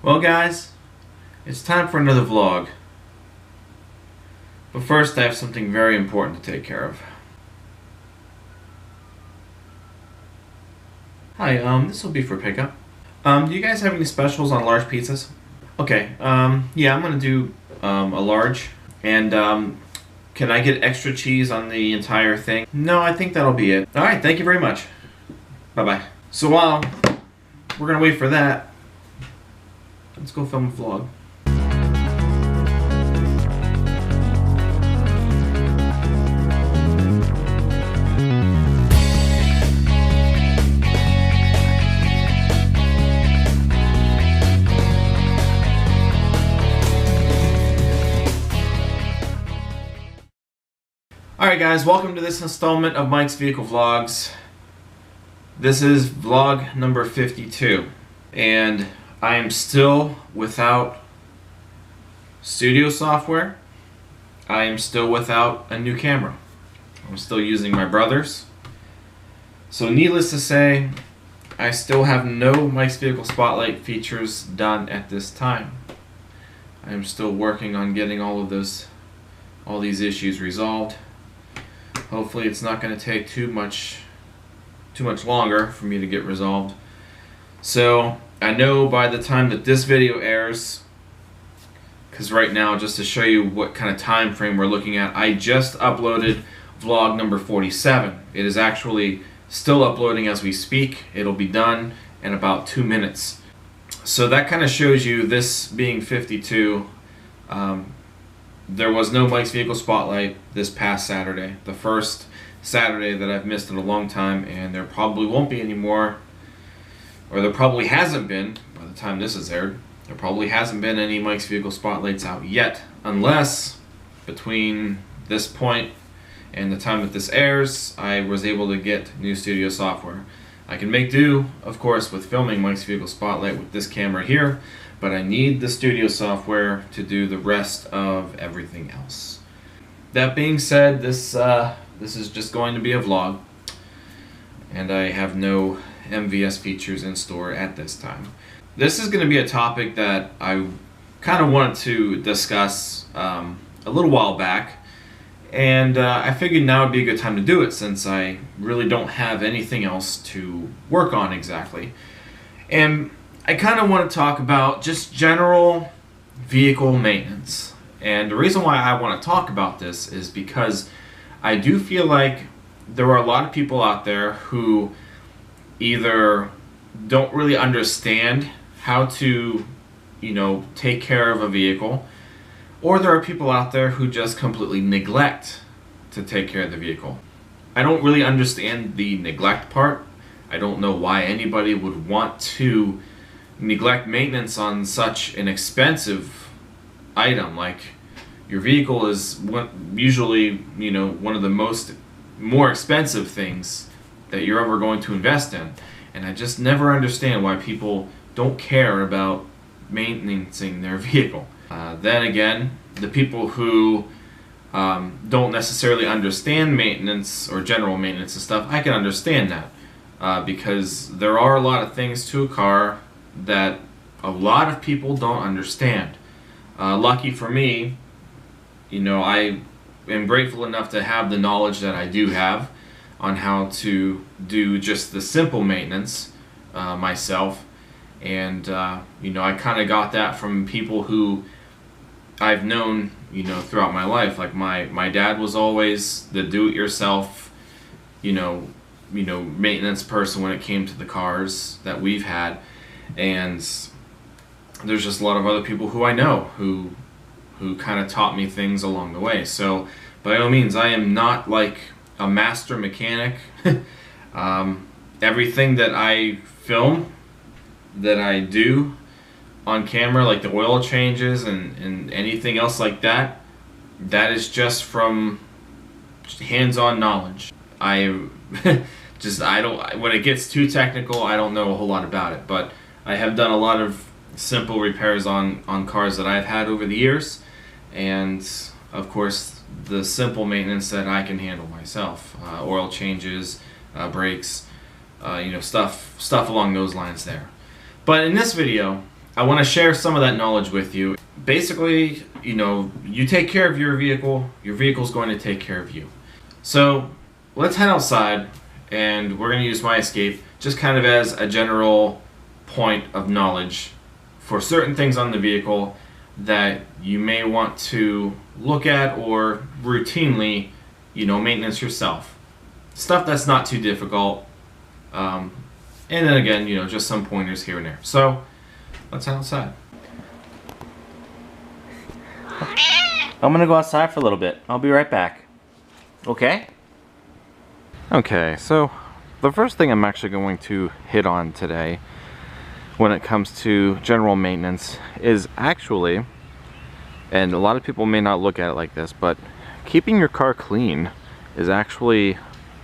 Well guys, it's time for another vlog. But first I have something very important to take care of. Hi, this will be for pickup. Do you guys have any specials on large pizzas? Okay, yeah, I'm gonna do a large. And can I get extra cheese on the entire thing? No, I think that'll be it. Alright, thank you very much. Bye-bye. So while we're gonna wait for that, let's go film a vlog. Alright guys, welcome to this installment of Mike's Vehicle Vlogs. This is vlog number 52. And I am still without studio software. I am still without a new camera. I'm still using my brother's. So needless to say, I still have no Mike's Vehicle Spotlight features done at this time. I am still working on getting all these issues resolved. Hopefully it's not going to take too much longer for me to get resolved. So I know by the time that this video airs, because right now, just to show you what kind of time frame we're looking at, I just uploaded vlog number 47. It is actually still uploading as we speak. It'll be done in about 2 minutes. So that kind of shows you, this being 52, there was no Mike's Vehicle Spotlight this past Saturday, the first Saturday that I've missed in a long time, and there probably won't be any more, or there probably hasn't been by the time this is aired. There probably hasn't been any Mike's Vehicle Spotlights out yet, unless between this point and the time that this airs, I was able to get new studio software. I can make do, of course, with filming Mike's Vehicle Spotlight with this camera here, but I need the studio software to do the rest of everything else. That being said, this is just going to be a vlog, and I have no MVS features in store at this time. This is going to be a topic that I kind of wanted to discuss a little while back, and I figured now would be a good time to do it since I really don't have anything else to work on exactly. And I kind of want to talk about just general vehicle maintenance. And the reason why I want to talk about this is because I do feel like there are a lot of people out there who either don't really understand how to, take care of a vehicle, or there are people out there who just completely neglect to take care of the vehicle. I don't really understand the neglect part. I don't know why anybody would want to neglect maintenance on such an expensive item. Like, your vehicle is usually, one of the more expensive things that you're ever going to invest in. And I just never understand why people don't care about maintaining their vehicle. Then again, the people who don't necessarily understand maintenance or general maintenance and stuff, I can understand that. Because there are a lot of things to a car that a lot of people don't understand. Lucky for me, I am grateful enough to have the knowledge that I do have on how to do just the simple maintenance myself. And I kind of got that from people who I've known throughout my life. Like my dad was always the do-it-yourself maintenance person when it came to the cars that we've had. And there's just a lot of other people who I know who kind of taught me things along the way. So by all means, I am not like a master mechanic. Everything that I film, that I do on camera, like the oil changes and anything else like that, that is just from hands-on knowledge. When it gets too technical, I don't know a whole lot about it, but I have done a lot of simple repairs on cars that I've had over the years, and of course the simple maintenance that I can handle myself, oil changes, brakes, stuff along those lines there. But in this video, I want to share some of that knowledge with you. Basically, you know, you take care of your vehicle's going to take care of you. So let's head outside, and we're going to use my Escape just kind of as a general point of knowledge for certain things on the vehicle that you may want to look at or routinely, you know, maintenance yourself. Stuff that's not too difficult. And then again, you know, just some pointers here and there. So let's head outside. I'm gonna go outside for a little bit. I'll be right back. Okay? Okay, so the first thing I'm actually going to hit on today when it comes to general maintenance is actually, and a lot of people may not look at it like this, but keeping your car clean is actually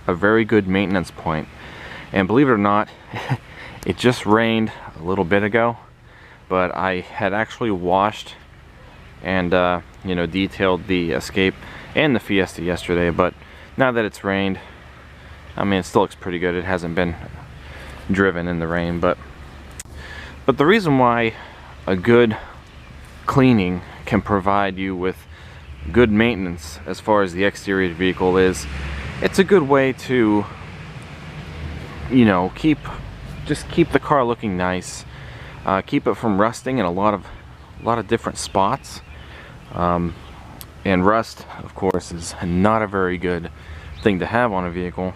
a very good maintenance point. And believe it or not, it just rained a little bit ago, but I had actually washed and you know, detailed the Escape and the Fiesta yesterday. But now that it's rained, I mean, it still looks pretty good. It hasn't been driven in the rain, but the reason why a good cleaning can provide you with good maintenance as far as the exterior of the vehicle is, it's a good way to, you know, just keep the car looking nice, keep it from rusting in a lot of different spots. And rust, of course, is not a very good thing to have on a vehicle,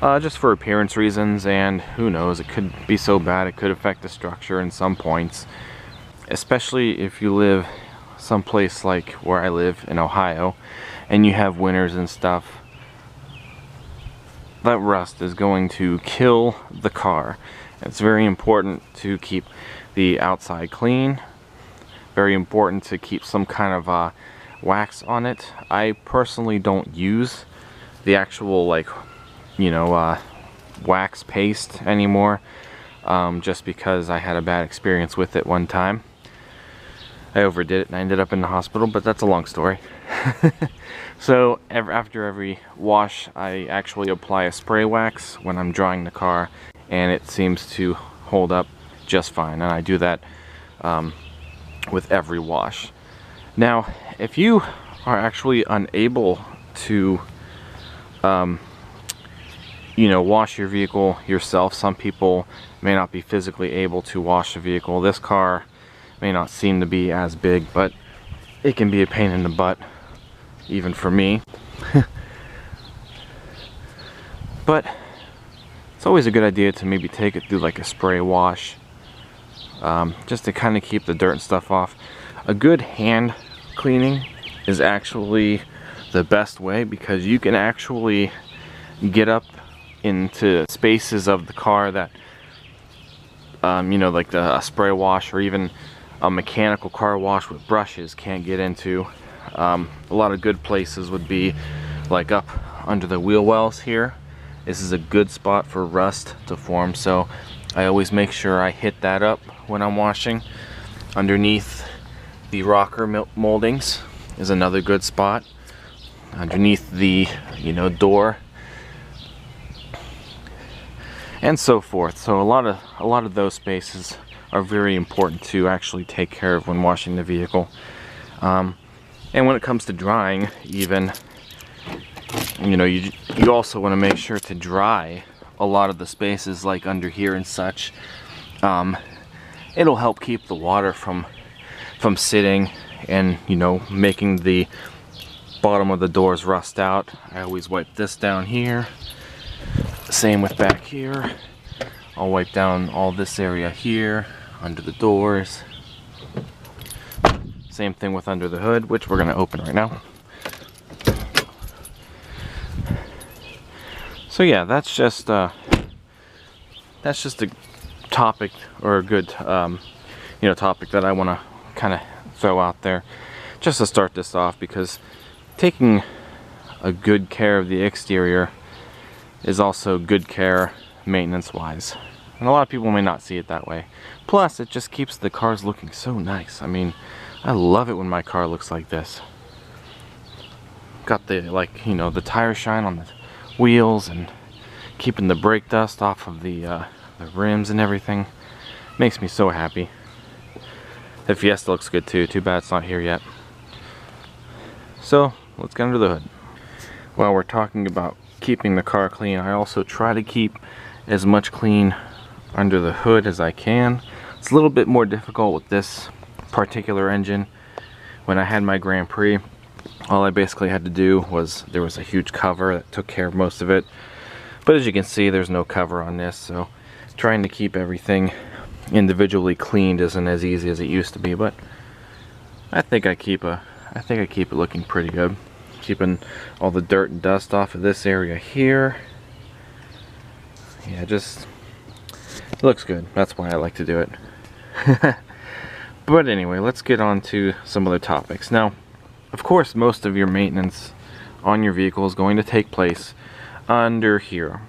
just for appearance reasons, and who knows, it could be so bad it could affect the structure in some points, especially if you live someplace like where I live in Ohio and you have winters and stuff. That rust is going to kill the car. It's very important to keep the outside clean, very important to keep some kind of wax on it. I personally don't use the actual, like, you know, wax paste anymore, just because I had a bad experience with it one time. I overdid it and I ended up in the hospital, but that's a long story. So after every wash, I actually apply a spray wax when I'm drying the car, and it seems to hold up just fine, and I do that with every wash. Now, if you are actually unable to you know, wash your vehicle yourself, some people may not be physically able to wash a vehicle. This car may not seem to be as big, but it can be a pain in the butt, even for me. But it's always a good idea to maybe take it through like a spray wash, just to kind of keep the dirt and stuff off. A good hand cleaning is actually the best way, because you can actually get up into spaces of the car that you know, like a spray wash or even a mechanical car wash with brushes can't get into. A lot of good places would be like up under the wheel wells here. This is a good spot for rust to form, so I always make sure I hit that up when I'm washing. Underneath the rocker moldings is another good spot. Underneath the, you know, door, and so forth. So a lot of those spaces are very important to actually take care of when washing the vehicle. And when it comes to drying, even, you know, you also want to make sure to dry a lot of the spaces like under here and such. It'll help keep the water from sitting and, you know, making the bottom of the doors rust out. I always wipe this down here. Same with back here. I'll wipe down all this area here, under the doors. Same thing with under the hood, which we're going to open right now. So yeah, that's just a topic, or a good you know, topic that I want to kind of throw out there just to start this off, because taking a good care of the exterior is also good care maintenance wise, and a lot of people may not see it that way. Plus, it just keeps the cars looking so nice. I mean, I love it when my car looks like this. Got the, like, you know, the tire shine on the wheels and keeping the brake dust off of the rims and everything. Makes me so happy. The Fiesta looks good too. Too bad it's not here yet. So let's get under the hood. While we're talking about keeping the car clean, I also try to keep as much clean under the hood as I can. It's a little bit more difficult with this particular engine. When I had my Grand Prix, all I basically had to do was, there was a huge cover that took care of most of it. But as you can see, there's no cover on this, so trying to keep everything individually cleaned isn't as easy as it used to be, but I think I keep it looking pretty good. Keeping all the dirt and dust off of this area here. Yeah, just it looks good. That's why I like to do it. But anyway, let's get on to some other topics. Now, of course, most of your maintenance on your vehicle is going to take place under here.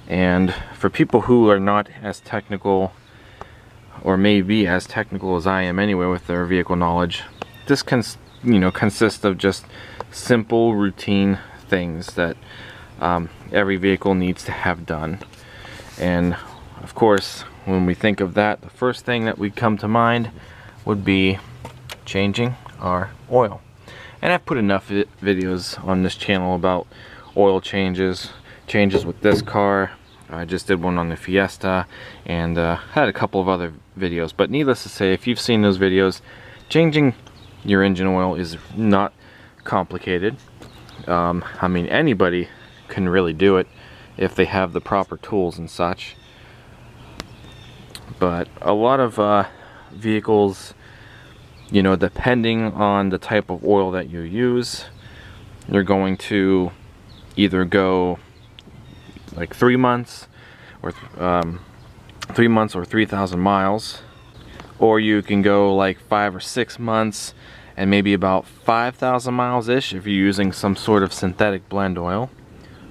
And for people who are not as technical, or maybe as technical as I am anyway with their vehicle knowledge, this can, consist of just simple routine things that every vehicle needs to have done. And of course, when we think of that, the first thing that would come to mind would be changing our oil. And I've put enough videos on this channel about oil changes with this car. I just did one on the Fiesta, and had a couple of other videos. But needless to say, if you've seen those videos, changing your engine oil is not complicated. I mean, anybody can really do it if they have the proper tools and such. But a lot of vehicles, depending on the type of oil that you use, you're going to either go like 3 months or 3 months or 3,000 miles, or you can go like 5 or 6 months and maybe about 5,000 miles ish if you're using some sort of synthetic blend oil.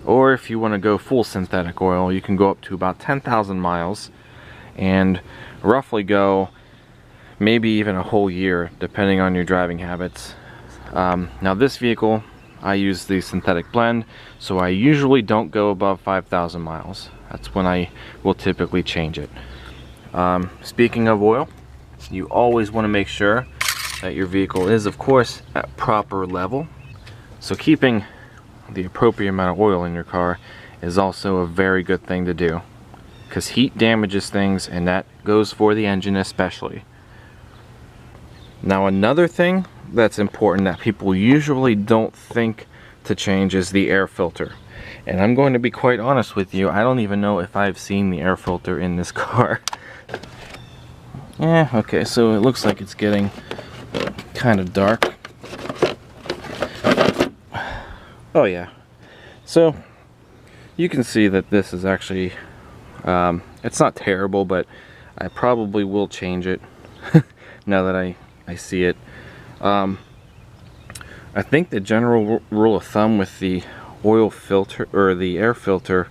Or if you want to go full synthetic oil, you can go up to about 10,000 miles and roughly go maybe even a whole year, depending on your driving habits. Now this vehicle, I use the synthetic blend, so I usually don't go above 5,000 miles. That's when I will typically change it. Speaking of oil, you always want to make sure that your vehicle is, of course, at proper level. So keeping the appropriate amount of oil in your car is also a very good thing to do, because heat damages things, and that goes for the engine especially. Now, another thing that's important that people usually don't think to change is the air filter. And I'm going to be quite honest with you, I don't even know if I've seen the air filter in this car. Yeah, okay, so it looks like it's getting kind of dark. Oh yeah, so you can see that this is actually, it's not terrible, but I probably will change it now that I see it. I think the general rule of thumb with the oil filter, or the air filter,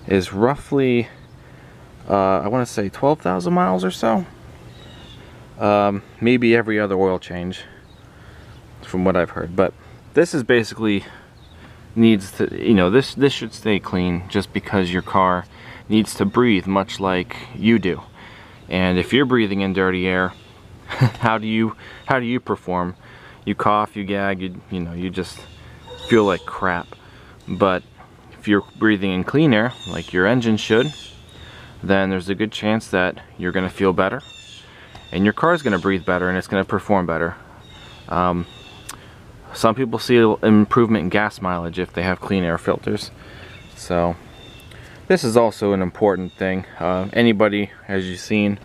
is roughly, I want to say 12,000 miles or so. Maybe every other oil change, from what I've heard. But this is basically needs to, this should stay clean just because your car needs to breathe much like you do. And if you're breathing in dirty air, how do you perform? You cough, you gag, you just feel like crap. But if you're breathing in clean air, like your engine should, then there's a good chance that you're going to feel better, and your car's going to breathe better, and it's going to perform better. Some people see an improvement in gas mileage if they have clean air filters. So this is also an important thing. Anybody, as you've seen,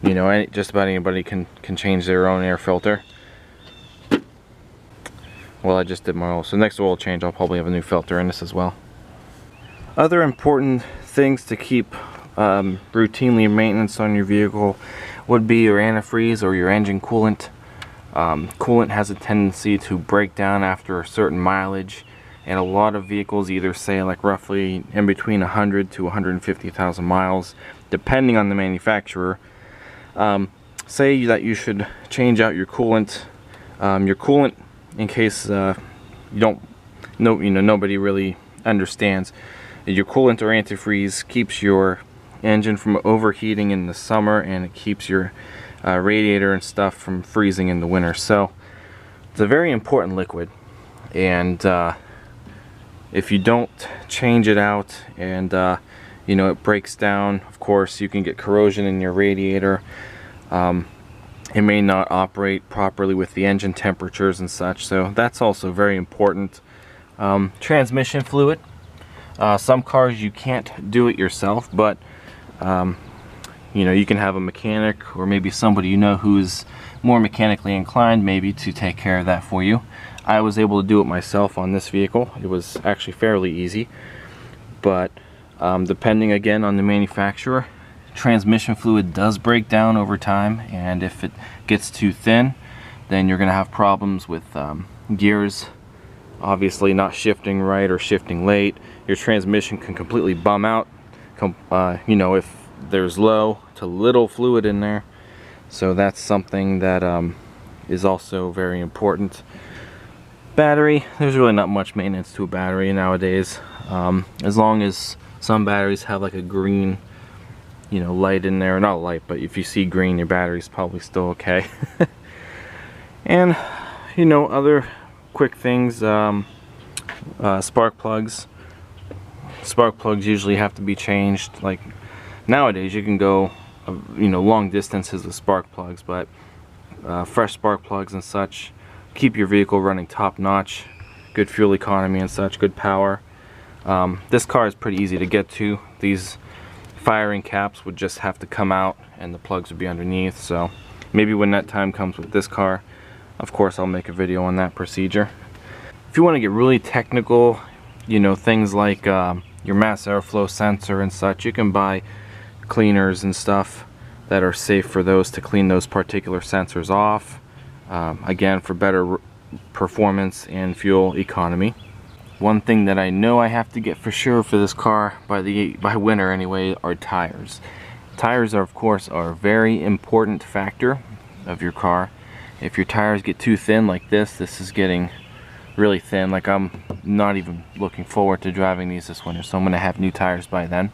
just about anybody can change their own air filter. Well, I just did my oil, so next oil change I'll probably have a new filter in this as well. Other important things to keep routinely maintenance on your vehicle would be your antifreeze or your engine coolant. Coolant has a tendency to break down after a certain mileage, and a lot of vehicles either say like roughly in between 100 to 150,000 miles, depending on the manufacturer, say that you should change out your coolant. Your coolant, in case you don't know, nobody really understands, your coolant or antifreeze keeps your engine from overheating in the summer, and it keeps your radiator and stuff from freezing in the winter. So it's a very important liquid, and if you don't change it out and you know, it breaks down, of course you can get corrosion in your radiator. It may not operate properly with the engine temperatures and such, so that's also very important. Transmission fluid. Some cars you can't do it yourself, but you know, you can have a mechanic or maybe somebody you know who's more mechanically inclined maybe to take care of that for you. I was able to do it myself on this vehicle. It was actually fairly easy, but depending again on the manufacturer, transmission fluid does break down over time, and if it gets too thin, then you're going to have problems with gears obviously not shifting right or shifting late. Your transmission can completely bum out, you know, if there's low to little fluid in there. So that's something that is also very important. Battery, there's really not much maintenance to a battery nowadays, as long as some batteries have like a green, you know, light in there. Not light, but if you see green, your battery's probably still okay. And you know, other quick things, spark plugs. Spark plugs usually have to be changed. Like nowadays you can go you know, long distances with spark plugs, but fresh spark plugs and such keep your vehicle running top notch, good fuel economy and such, good power. This car is pretty easy to get to. These firing caps would just have to come out and the plugs would be underneath. So maybe when that time comes with this car, of course I'll make a video on that procedure. If you want to get really technical, you know, things like your mass airflow sensor and such, you can buy cleaners and stuff that are safe for those to clean those particular sensors off, again for better performance and fuel economy. One thing that I know I have to get for sure for this car by winter anyway are tires. Tires are, of course, are a very important factor of your car. If your tires get too thin like this is getting really thin. Like I'm not even looking forward to driving these this winter, so I'm gonna have new tires by then.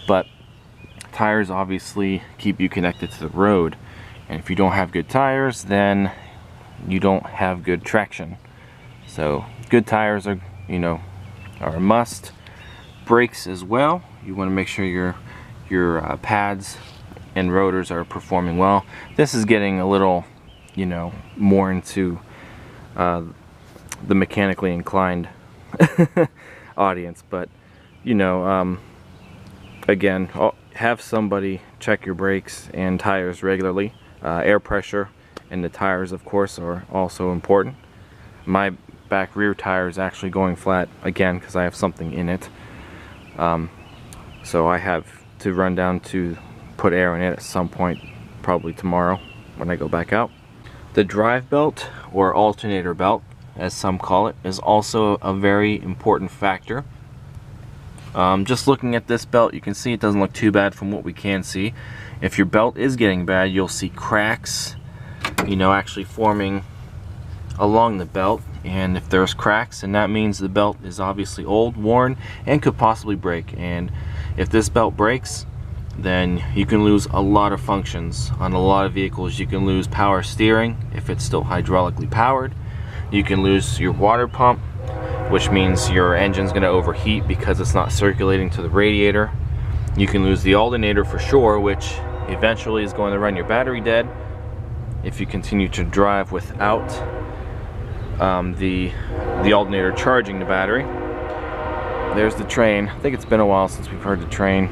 But tires obviously keep you connected to the road, and if you don't have good tires, then you don't have good traction. So good tires are, you know, are a must. Brakes as well. You want to make sure your pads and rotors are performing well. This is getting a little, you know, more into the mechanically inclined audience, but you know, again, have somebody check your brakes and tires regularly. Air pressure in the tires, of course, are also important. My back rear tire is actually going flat again because I have something in it, so I have to run down to put air in it at some point, probably tomorrow when I go back out. The drive belt, or alternator belt as some call it, is also a very important factor. Just looking at this belt, you can see it doesn't look too bad from what we can see. If your belt is getting bad, you'll see cracks, you know, actually forming along the belt. And if there's cracks, then that means the belt is obviously old, worn, and could possibly break. And if this belt breaks, then you can lose a lot of functions on a lot of vehicles. You can lose power steering if it's still hydraulically powered. You can lose your water pump, which means your engine's going to overheat because it's not circulating to the radiator. You can lose the alternator for sure, which eventually is going to run your battery dead if you continue to drive without the alternator charging the battery. There's the train. I think it's been a while since we've heard the train.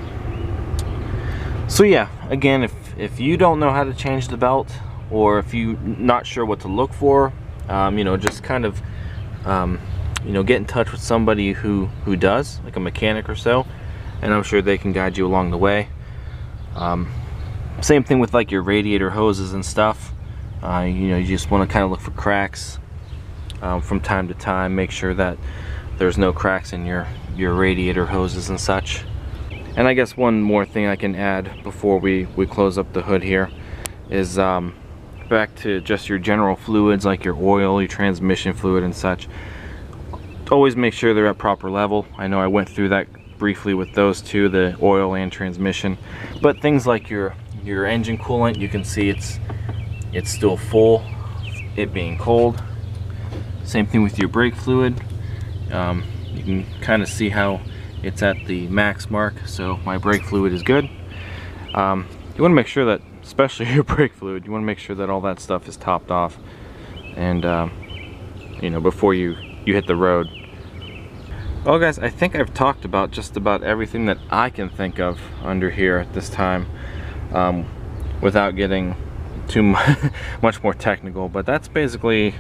So yeah, again, if you don't know how to change the belt, or if you're not sure what to look for, you know, just kind of you know, get in touch with somebody who does, like a mechanic or so, and I'm sure they can guide you along the way. Same thing with like your radiator hoses and stuff. You know, you just want to kind of look for cracks from time to time. Make sure that there's no cracks in your radiator hoses and such. And I guess one more thing I can add before we close up the hood here is back to just your general fluids, like your oil, your transmission fluid and such. Always make sure they're at proper level. I know I went through that briefly with those two, the oil and transmission, but things like your your engine coolant, you can see it's still full, it being cold. Same thing with your brake fluid. You can kind of see how it's at the max mark, so my brake fluid is good. You want to make sure that, especially your brake fluid, you want to make sure that all that stuff is topped off, and you know, before you hit the road. Well guys, I think I've talked about just about everything that I can think of under here at this time, without getting too much more technical, but that's basically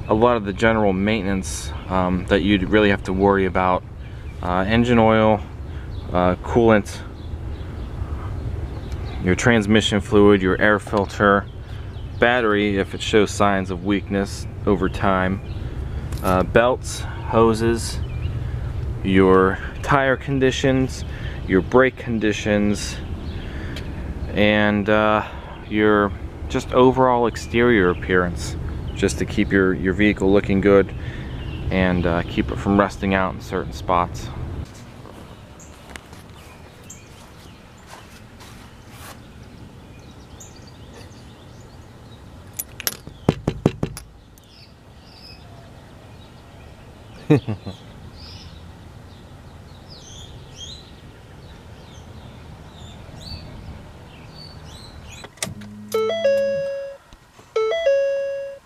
a lot of the general maintenance that you'd really have to worry about. Engine oil, coolant, your transmission fluid, your air filter, battery if it shows signs of weakness over time, belts, hoses, your tire conditions, your brake conditions, and your just overall exterior appearance, just to keep your vehicle looking good and keep it from rusting out in certain spots.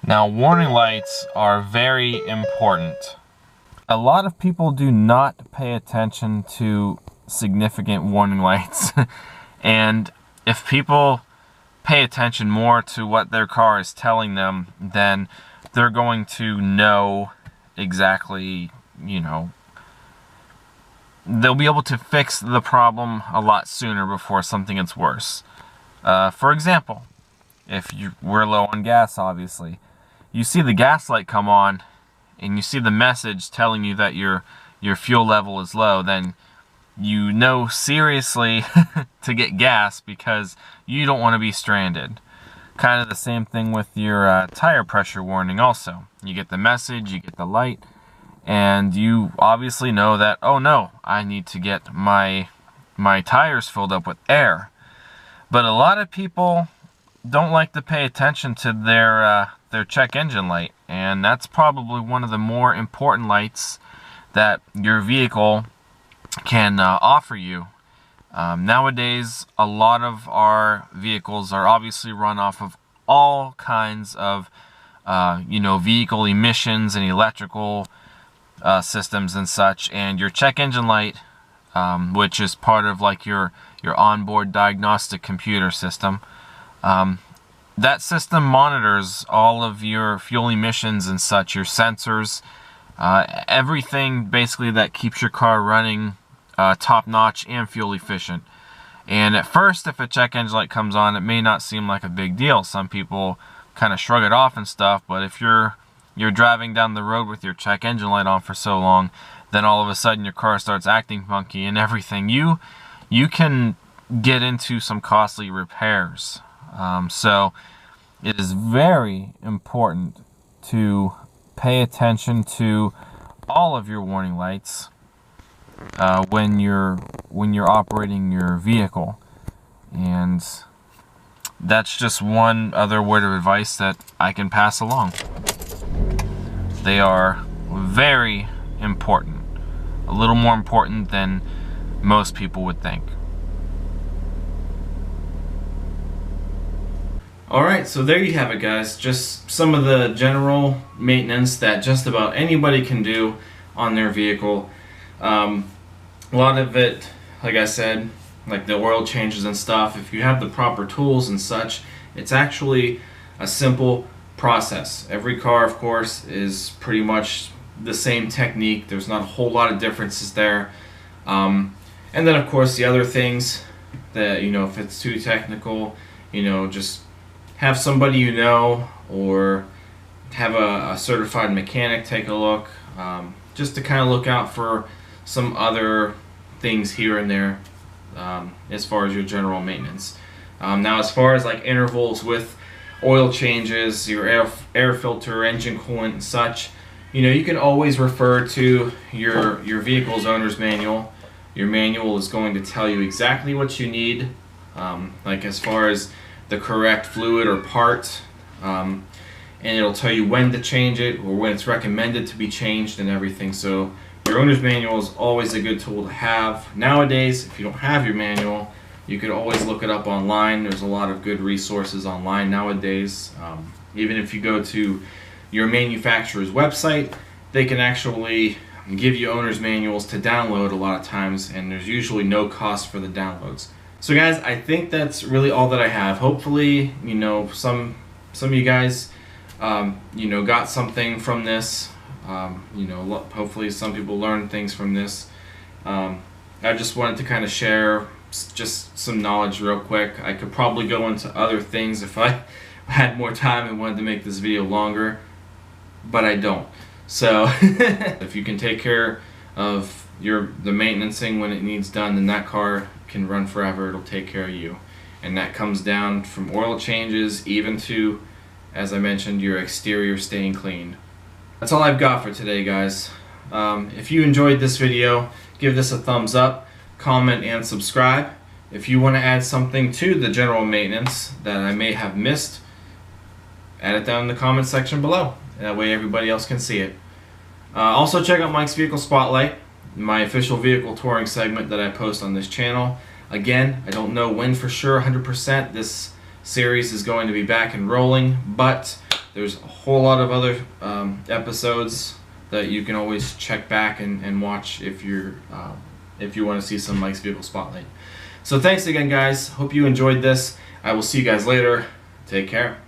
Now, warning lights are very important. A lot of people do not pay attention to significant warning lights. And if people pay attention more to what their car is telling them, then they're going to know exactly, you know, they'll be able to fix the problem a lot sooner before something gets worse. For example, if we're low on gas, obviously, you see the gas light come on and you see the message telling you that your fuel level is low, then you know seriously to get gas because you don't want to be stranded. Kind of the same thing with your tire pressure warning also. You get the message, you get the light, and you obviously know that, oh no, I need to get my tires filled up with air. But a lot of people don't like to pay attention to their check engine light, and that's probably one of the more important lights that your vehicle can offer you. Nowadays, a lot of our vehicles are obviously run off of all kinds of you know, vehicle emissions and electrical systems and such, and your check engine light, which is part of like your onboard diagnostic computer system, that system monitors all of your fuel emissions and such, your sensors, everything basically that keeps your car running top-notch and fuel efficient. And at first, if a check engine light comes on, it may not seem like a big deal. Some people kind of shrug it off and stuff, but if you're driving down the road with your check engine light on for so long, then all of a sudden your car starts acting funky and everything, you can get into some costly repairs. So it is very important to pay attention to all of your warning lights when you're operating your vehicle. And that's just one other word of advice that I can pass along. They are very important, a little more important than most people would think. Alright, so there you have it, guys. Just some of the general maintenance that just about anybody can do on their vehicle. A lot of it, like I said, like the oil changes and stuff, if you have the proper tools and such, it's actually a simple process. Every car, of course, is pretty much the same technique. There's not a whole lot of differences there. And then, of course, the other things that, you know, if it's too technical, you know, just have somebody you know, or have a certified mechanic take a look, just to kind of look out for some other things here and there as far as your general maintenance. Now, as far as like intervals with oil changes, your air filter, engine coolant and such, you know, you can always refer to your vehicle's owner's manual. Your manual is going to tell you exactly what you need like as far as the correct fluid or part, and it'll tell you when to change it or when it's recommended to be changed and everything. So your owner's manual is always a good tool to have. Nowadays, if you don't have your manual, you could always look it up online. There's a lot of good resources online nowadays. Even if you go to your manufacturer's website, they can actually give you owner's manuals to download a lot of times, and there's usually no cost for the downloads. So guys, I think that's really all that I have. Hopefully, you know, some of you guys, you know, got something from this. You know, hopefully some people learned things from this. I just wanted to kind of share just some knowledge real quick. I could probably go into other things if I had more time and wanted to make this video longer, but I don't. So if you can take care of the maintenancing when it needs done, then that car can run forever. It'll take care of you. And that comes down from oil changes even to, as I mentioned, your exterior staying clean. That's all I've got for today, guys. If you enjoyed this video, give this a thumbs up, comment, and subscribe. If you want to add something to the general maintenance that I may have missed, add it down in the comment section below. That way everybody else can see it. Also check out Mike's Vehicle Spotlight, my official vehicle touring segment that I post on this channel. Again, I don't know when for sure 100% this series is going to be back and rolling, but there's a whole lot of other episodes that you can always check back and watch if you want to see some Mike's Vehicle Spotlight. So thanks again, guys. Hope you enjoyed this. I will see you guys later. Take care.